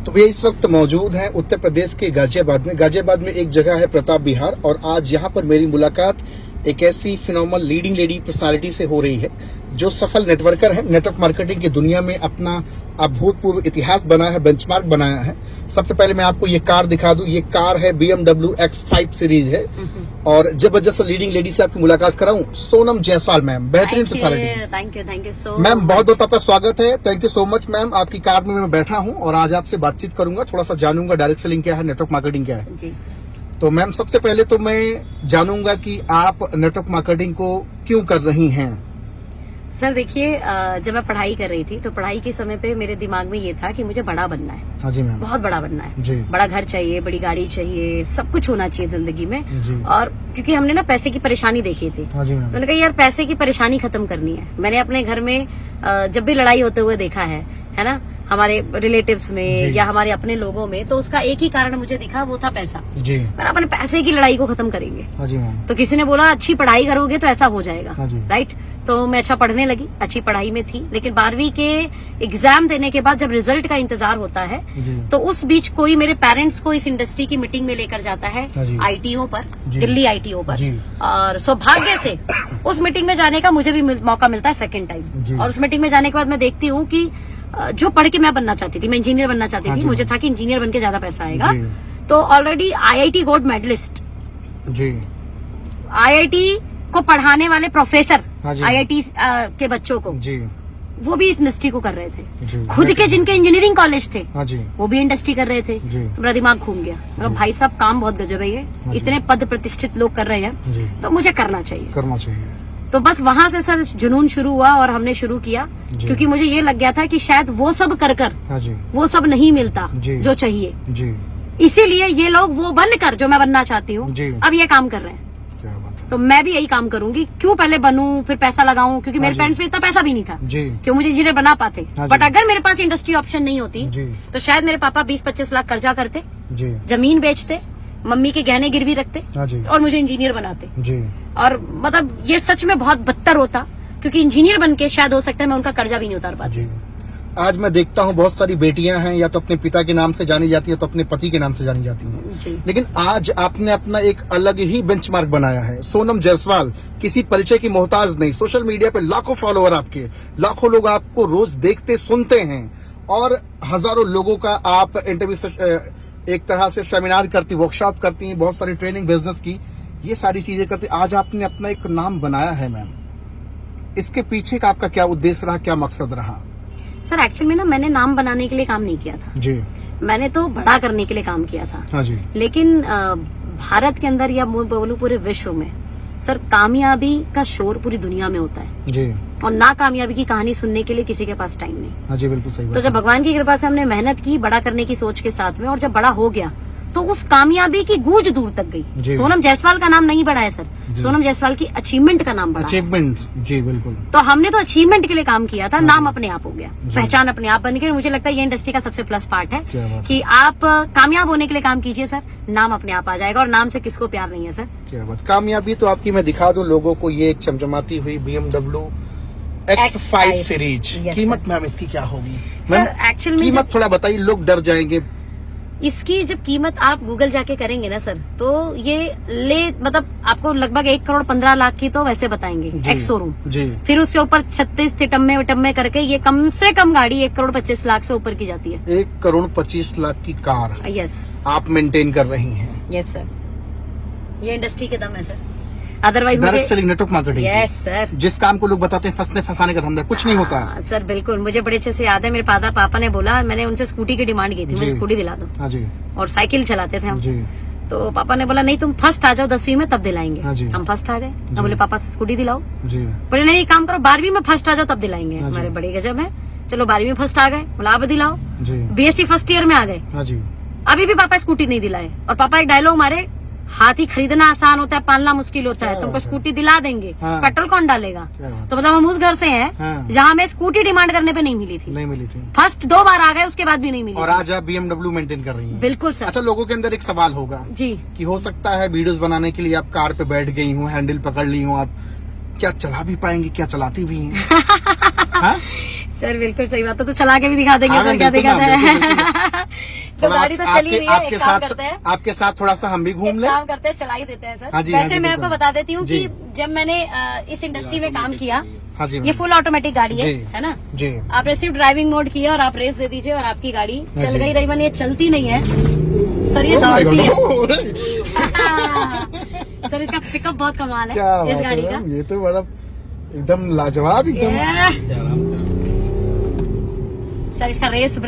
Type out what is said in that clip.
तो भैया इस वक्त मौजूद हैं उत्तर प्रदेश के गाजियाबाद में एक जगह है प्रताप विहार, और आज यहाँ पर मेरी मुलाकात एक ऐसी फिनोमिनल लीडिंग लेडी पर्सनालिटी से हो रही है जो सफल नेटवर्कर है, नेटवर्क मार्केटिंग की दुनिया में अपना अभूतपूर्व इतिहास बनाया है, बेंचमार्क बनाया है। सबसे पहले मैं आपको ये कार दिखा दूं, ये कार है BMW X5 सीरीज है, और जबरदस्त लीडिंग लेडी से आपकी मुलाकात कराऊं, सोनम जायसवाल मैम, बेहतरीन personality. Thank you so ma'am बहुत बहुत आपका स्वागत है, thank you so much ma'am. आपकी कार में मैं बैठा हूं और आज आपसे बातचीत करूंगा, थोड़ा सा जानूंगा डायरेक्ट सेलिंग क्या है, नेटवर्क मार्केटिंग क्या है जी। तो मैम सबसे पहले तो मैं जानूंगा कि आप नेटवर्क मार्केटिंग को क्यों कर रही हैं। सर देखिए, जब मैं पढ़ाई कर रही थी तो पढ़ाई के समय पे मेरे दिमाग में ये था कि मुझे बड़ा बनना है। हाँ जी मैम। बहुत बड़ा बनना है जी। बड़ा घर चाहिए, बड़ी गाड़ी चाहिए, सब कुछ होना चाहिए जिंदगी में जी। और क्योंकि हमने ना पैसे की परेशानी देखी थी, हाँ जी मैम। तो मैंने कहा यार पैसे की परेशानी खत्म करनी है। मैंने अपने घर में जब भी लड़ाई होते हुए देखा है ना, हमारे रिलेटिव्स में या हमारे अपने लोगों में, तो उसका एक ही कारण मुझे दिखा, वो था पैसा। जी। पर अपन पैसे की लड़ाई को खत्म करेंगे। हाँ जी मैम। तो किसी ने बोला अच्छी पढ़ाई करोगे तो ऐसा हो जाएगा। हाँ जी। राइट। तो मैं अच्छा पढ़ने लगी, अच्छी पढ़ाई में थी, लेकिन 12वीं के एग्जाम देने के बाद जब रिजल्ट का इंतजार होता है तो उस बीच कोई मेरे पेरेंट्स को इस इंडस्ट्री की मीटिंग में लेकर जाता है, आईटीओ पर, दिल्ली आईटीओ पर, और सौभाग्य से उस मीटिंग में जाने का मुझे भी मौका मिलता है सेकेंड टाइम। और उस मीटिंग में जाने के बाद मैं देखती हूँ कि जो पढ़ के मैं बनना चाहती थी, मैं इंजीनियर बनना चाहती थी, मुझे था कि इंजीनियर बन के ज्यादा पैसा आएगा, तो ऑलरेडी IIT गोल्ड मेडलिस्ट जी, IIT को पढ़ाने वाले प्रोफेसर, IIT के बच्चों को जी, वो भी इस इंडस्ट्री को कर रहे थे। खुद के जिनके इंजीनियरिंग कॉलेज थे वो भी इंडस्ट्री कर रहे थे। तो मेरा दिमाग घूम गया, मतलब भाई साहब काम बहुत गजब है, ये इतने पद प्रतिष्ठित लोग कर रहे हैं तो मुझे करना चाहिए। तो बस वहां से सर जुनून शुरू हुआ और हमने शुरू किया, क्योंकि मुझे ये लग गया था कि शायद वो सब कर वो सब नहीं मिलता जो चाहिए, इसीलिए ये लोग वो बनकर जो मैं बनना चाहती हूँ अब ये काम कर रहे हैं। तो मैं भी यही काम करूंगी, क्यों पहले बनूं फिर पैसा लगाऊं, क्योंकि मेरे पेरेंट्स में इतना पैसा भी नहीं था क्यों मुझे इंजीनियर बना पाते। बट अगर मेरे पास इंडस्ट्री ऑप्शन नहीं होती तो शायद मेरे पापा 20-25 लाख कर्जा करते, जमीन बेचते, मम्मी के गहने गिरवी रखते और मुझे इंजीनियर बनाते। और मतलब ये सच में बहुत बदतर होता, क्योंकि इंजीनियर बन के शायद हो सकता है मैं उनका कर्जा भी नहीं उतार पाती। आज मैं देखता हूँ बहुत सारी बेटियां हैं, या तो अपने पिता के नाम से जानी जाती है तो अपने पति के नाम से जानी जाती हैं, लेकिन आज आपने अपना एक अलग ही बेंचमार्क बनाया है। सोनम जायसवाल किसी परिचय की मोहताज नहीं, सोशल मीडिया पे लाखों फॉलोअर आपके, लाखों लोग आपको रोज देखते सुनते हैं, और हजारों लोगों का आप इंटरव्यू, एक तरह से सेमिनार करती, वर्कशॉप करती हैं, बहुत सारी ट्रेनिंग बिजनेस की, ये सारी चीजें करती। आज आपने अपना एक नाम बनाया है मैम, इसके पीछे का आपका क्या उद्देश्य रहा, क्या मकसद रहा? सर एक्चुअली में ना मैंने नाम बनाने के लिए काम नहीं किया था जी, मैंने तो बड़ा करने के लिए काम किया था। हाँ जी। लेकिन भारत के अंदर या बोलूं पूरे विश्व में सर कामयाबी का शोर पूरी दुनिया में होता है जी, और नाकामयाबी की कहानी सुनने के लिए किसी के पास टाइम नहीं। हाँ जी, बिल्कुल सही बात। तो जब भगवान की कृपा से हमने मेहनत की बड़ा करने की सोच के साथ में, और जब बड़ा हो गया तो उस कामयाबी की गूंज दूर तक गई। सोनम जायसवाल का नाम नहीं बढ़ा है सर, सोनम जायसवाल की अचीवमेंट का नाम बढ़ा। अचीवमेंट जी बिल्कुल। तो हमने तो अचीवमेंट के लिए काम किया था, नाम अपने आप हो गया, पहचान अपने आप बन गई। मुझे लगता है ये इंडस्ट्री का सबसे प्लस पार्ट है कि आप कामयाब होने के लिए काम कीजिए सर, नाम अपने आप आ जाएगा, और नाम से किसको प्यार नहीं है सर। क्या बात। कामयाबी तो आपकी मैं दिखा दूं लोगों को, ये एक चमचमाती हुई BMW X5 सीरीज। कीमत मैम इसकी क्या होगी? सर एक्चुअली कीमत थोड़ा बताइए, लोग डर जाएंगे। इसकी जब कीमत आप गूगल जाके करेंगे ना सर, तो ये मतलब आपको लगभग 1,15,00,000 की तो वैसे बताएंगे एक्स शोरूम जी, फिर उसके ऊपर 36 टिटम्मे करके ये कम से कम गाड़ी 1,25,00,000 से ऊपर की जाती है। 1,25,00,000 की कार यस आप मेंटेन कर रही हैं? यस सर, ये इंडस्ट्री के दम है sir, otherwise direct selling, network marketing. Yes sir, जिस काम को लोग बताते हैं फंसने फंसाने का धंधा, कुछ नहीं होता। सर बिल्कुल, मुझे बड़े अच्छे से याद है, मेरे पापा ने बोला, मैंने उनसे स्कूटी की डिमांड की थी, मुझे स्कूटी दिला दो। हाँ जी। और साइकिल चलाते थे हम जी, तो पापा ने बोला नहीं तुम फर्स्ट आ जाओ 10वीं में तब दिलाएंगे। हाँ जी। हम फर्स्ट आ गए, हम बोले पापा स्कूटी दिलाओ जी, बोले नहीं काम करो 12वीं में फर्स्ट आ जाओ तब दिलाएंगे। हमारे बड़े गजब है, चलो 12वीं में फर्स्ट आ गए, बोला अब दिलाओ। BSc फर्स्ट ईयर में आ गए, अभी भी पापा स्कूटी नहीं दिलाए, और पापा एक डायलॉग मारे, हाथी खरीदना आसान होता है, पालना मुश्किल होता है, तुमको स्कूटी दिला देंगे, पेट्रोल कौन डालेगा? तो मतलब हम उस घर से हैं जहाँ मैं स्कूटी डिमांड करने पे नहीं मिली थी। फर्स्ट 2 बार आ गए, उसके बाद भी नहीं मिली। और आज आप BMW मेंटेन कर रही हैं? बिल्कुल सर। अच्छा, लोगों के अंदर एक सवाल होगा जी कि हो सकता है वीडियोस बनाने के लिए आप कार पे बैठ गई हूँ, हैंडल पकड़ ली हूँ, आप क्या चला भी पाएंगी, क्या चलाती भी हैं? सर बिल्कुल सही बात है, तो चला के भी दिखा देंगे, क्या दिखाता है। थोड़ा गाड़ी तो चली रही है, आपके एक काम साथ करते हैं। आपके साथ थोड़ा सा हम भी घूम एक लें। काम करते हैं, चला ही देते हैं सर। हाँ जी, हाँ वैसे जी, मैं आपको बिल्कुल। बता देती हूँ जी। कि जब मैंने इस इंडस्ट्री में काम किया, हाँ जी ये फुल ऑटोमेटिक गाड़ी जी। है ना। जी आप सिर्फ ड्राइविंग मोड किया और आप रेस दे दीजिए और आपकी गाड़ी चल जी। गई। रही बन ये चलती नहीं है सर, ये Oh my दौड़ती है। God! सर इसका पिकअप बहुत कमाल है क्या इस बात गाड़ी है का। मैम, ये तो बड़ा एकदम लाजवाब एकदम। सर इसका रेस ब्रेक